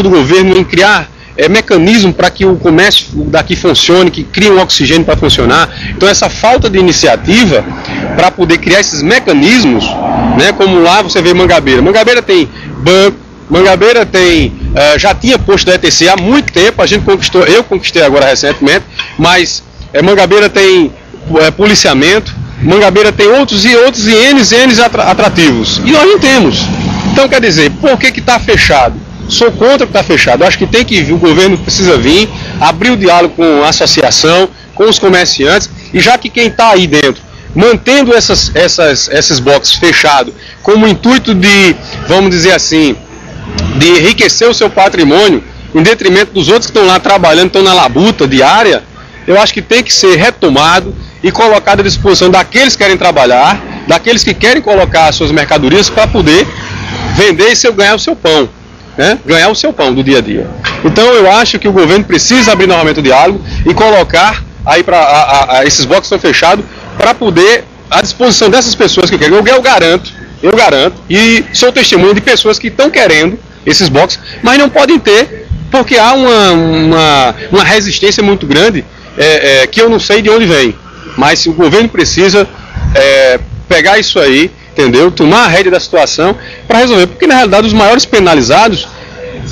do governo em criar mecanismo para que o comércio daqui funcione, que crie um oxigênio para funcionar. Então essa falta de iniciativa para poder criar esses mecanismos, né, como lá você vê Mangabeira. Mangabeira tem banco, Mangabeira tem, já tinha posto da ETC há muito tempo, a gente conquistou, eu conquistei agora recentemente, mas Mangabeira tem policiamento, Mangabeira tem outros e N atrativos, e nós não temos. Então quer dizer, por que está fechado? Sou contra o que está fechado. Eu acho que tem que vir, o governo precisa vir, abrir o diálogo com a associação, com os comerciantes, e já que quem está aí dentro, mantendo esses boxes fechados, com o intuito de, vamos dizer assim, de enriquecer o seu patrimônio, em detrimento dos outros que estão lá trabalhando, estão na labuta diária, eu acho que tem que ser retomado e colocado à disposição daqueles que querem trabalhar, daqueles que querem colocar as suas mercadorias para poder vender e ganhar o seu pão. Né? Ganhar o seu pão do dia a dia. Então eu acho que o governo precisa abrir novamente o diálogo e colocar aí para esses blocos que estão fechados para poder à disposição dessas pessoas que querem. Eu garanto e sou testemunho de pessoas que estão querendo esses blocos, mas não podem ter porque há uma resistência muito grande que eu não sei de onde vem. Mas o governo precisa pegar isso aí, entendeu? Tomar a rédea da situação para resolver, porque na realidade os maiores penalizados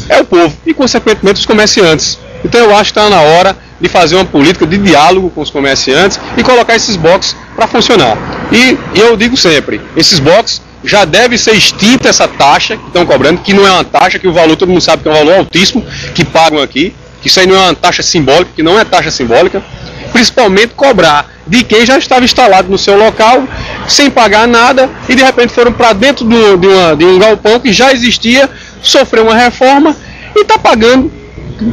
é o povo e consequentemente os comerciantes. Então eu acho que está na hora de fazer uma política de diálogo com os comerciantes e colocar esses boxes para funcionar. E eu digo sempre, esses boxes já deve ser extinta essa taxa que estão cobrando, que não é uma taxa, que o valor todo mundo sabe que é um valor altíssimo que pagam aqui, que isso aí não é uma taxa simbólica, que não é taxa simbólica, principalmente cobrar de quem já estava instalado no seu local, sem pagar nada, e de repente foram para dentro de um galpão que já existia, sofreu uma reforma e está pagando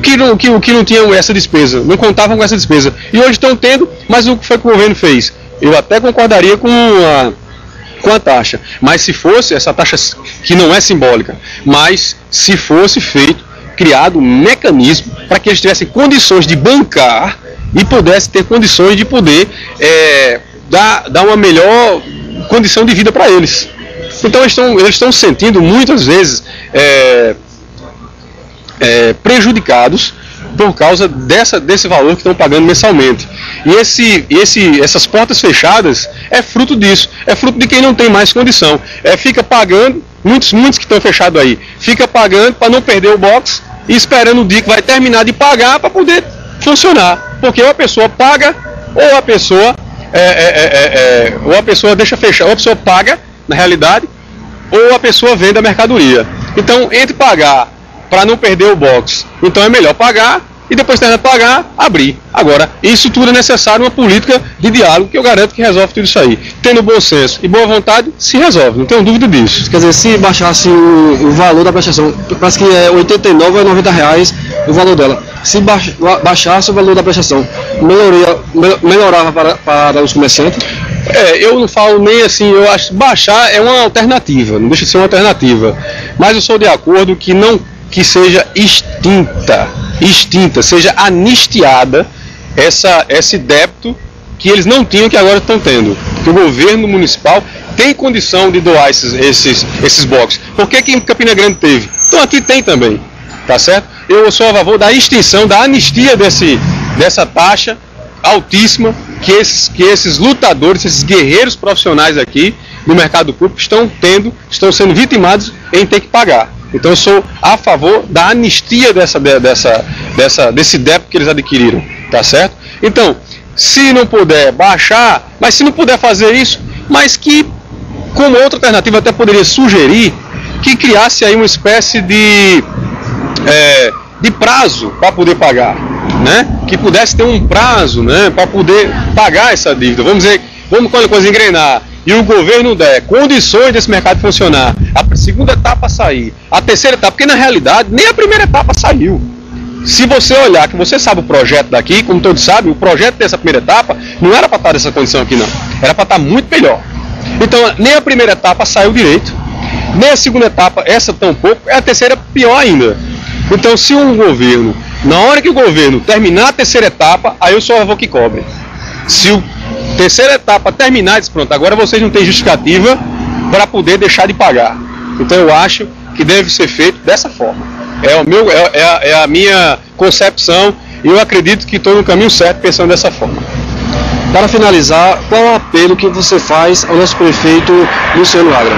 que não tinham essa despesa, não contavam com essa despesa. E hoje estão tendo, mas o que foi que o governo fez? Eu até concordaria com a taxa, mas se fosse essa taxa que não é simbólica, mas se fosse criado um mecanismo para que eles tivessem condições de bancar e pudesse ter condições de poder dar uma melhor condição de vida para eles. Então eles estão se sentindo muitas vezes prejudicados por causa desse valor que estão pagando mensalmente. E essas portas fechadas é fruto disso, é fruto de quem não tem mais condição. Fica pagando, muitos que estão fechados aí, fica pagando para não perder o box e esperando o dia que vai terminar de pagar para poder funcionar, porque ou a pessoa paga ou a pessoa deixa fechar, ou a pessoa paga na realidade, ou a pessoa vende a mercadoria. Então entre pagar para não perder o box, então é melhor pagar e depois terminar de pagar, abrir. Agora, isso tudo é necessário uma política de diálogo que eu garanto que resolve tudo isso aí. Tendo bom senso e boa vontade, se resolve, não tenho dúvida disso. Quer dizer, se baixasse o valor da prestação, parece que é R$ 89 a R$ 90 o valor dela. Se baixasse o valor da prestação, melhorava para os comerciantes? Eu não falo nem assim, eu acho que baixar é uma alternativa, não deixa de ser uma alternativa. Mas eu sou de acordo que seja extinta, seja anistiada esse débito que eles não tinham, que agora estão tendo. Que o governo municipal tem condição de doar esses boxes. Por que em Campina Grande teve? Então aqui tem também, tá certo? Eu sou a favor da extinção, da anistia dessa taxa altíssima que esses lutadores, esses guerreiros profissionais aqui no mercado público estão sendo vitimados em ter que pagar. Então eu sou a favor da anistia desse débito que eles adquiriram, tá certo? Então, se não puder baixar, mas se não puder fazer isso, mas que, como outra alternativa, até poderia sugerir que criasse aí uma espécie de prazo para poder pagar, né? Que pudesse ter um prazo, né, para poder pagar essa dívida. Vamos quando a coisa engrenar e o governo der condições desse mercado funcionar, a segunda etapa sair, a terceira etapa, porque na realidade nem a primeira etapa saiu. Se você olhar, que você sabe o projeto daqui, como todos sabem, o projeto dessa primeira etapa não era para estar nessa condição aqui não, era para estar muito melhor. Então nem a primeira etapa saiu direito, nem a segunda etapa, essa tampouco, a terceira pior ainda. Então se um governo, na hora que o governo terminar a terceira etapa, aí eu sou a favor que cobre. Se a terceira etapa terminar, diz, pronto, agora vocês não têm justificativa para poder deixar de pagar. Então eu acho que deve ser feito dessa forma. É a minha concepção e eu acredito que estou no caminho certo pensando dessa forma. Para finalizar, qual é o apelo que você faz ao nosso prefeito Luciano Agra?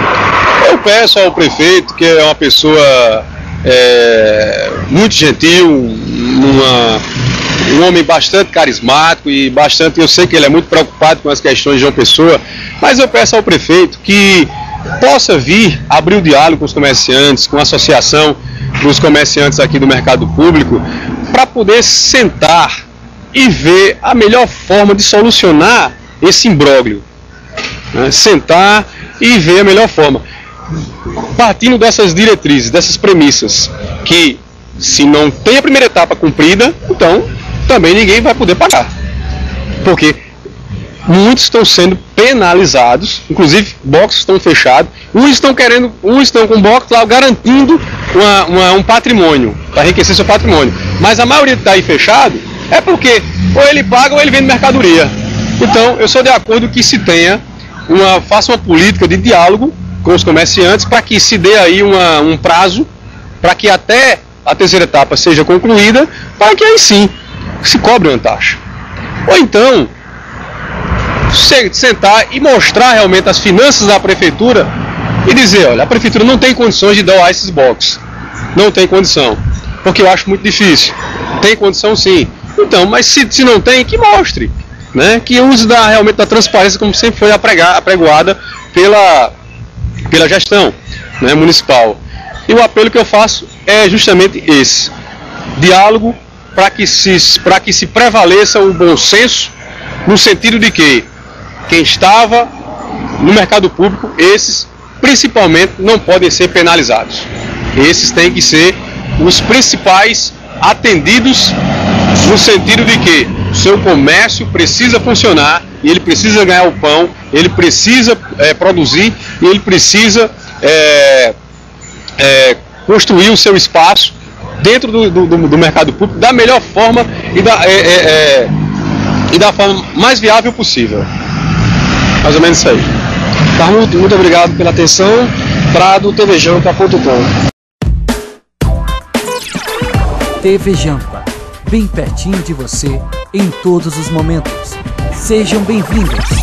Eu peço ao prefeito, que é uma pessoa muito gentil, um homem bastante carismático e eu sei que ele é muito preocupado com as questões de João Pessoa, mas eu peço ao prefeito que possa vir abrir o diálogo com os comerciantes, com a associação dos comerciantes aqui do mercado público, para poder sentar e ver a melhor forma de solucionar esse imbróglio, né? Sentar e ver a melhor forma, partindo dessas diretrizes, dessas premissas, que se não tem a primeira etapa cumprida, então também ninguém vai poder pagar, porque muitos estão sendo penalizados, inclusive boxes estão fechados, uns estão com box lá garantindo um patrimônio, para enriquecer seu patrimônio, mas a maioria que está aí fechado é porque ou ele paga ou ele vende mercadoria. Então eu sou de acordo que se faça uma política de diálogo com os comerciantes para que se dê aí um prazo para que até a terceira etapa seja concluída, para que aí sim se cobre uma taxa. Ou então sentar e mostrar realmente as finanças da prefeitura e dizer, olha, a prefeitura não tem condições de doar esses boxes, não tem condição, porque eu acho muito difícil. Tem condição sim, então, mas se não tem, que mostre, né? Que use realmente da transparência, como sempre foi apregoada pela gestão, né, municipal. E o apelo que eu faço é justamente esse: diálogo, para que se prevaleça o bom senso, no sentido de que quem estava no mercado público, esses principalmente não podem ser penalizados. Esses têm que ser os principais atendidos, no sentido de que o seu comércio precisa funcionar, e ele precisa ganhar o pão, ele precisa produzir, e ele precisa construir o seu espaço dentro do mercado público da melhor forma e da forma mais viável possível. Mais ou menos isso aí. Carlos, muito obrigado pela atenção. Prado, tvjampa.com. TV Jampa, bem pertinho de você em todos os momentos. Sejam bem-vindos.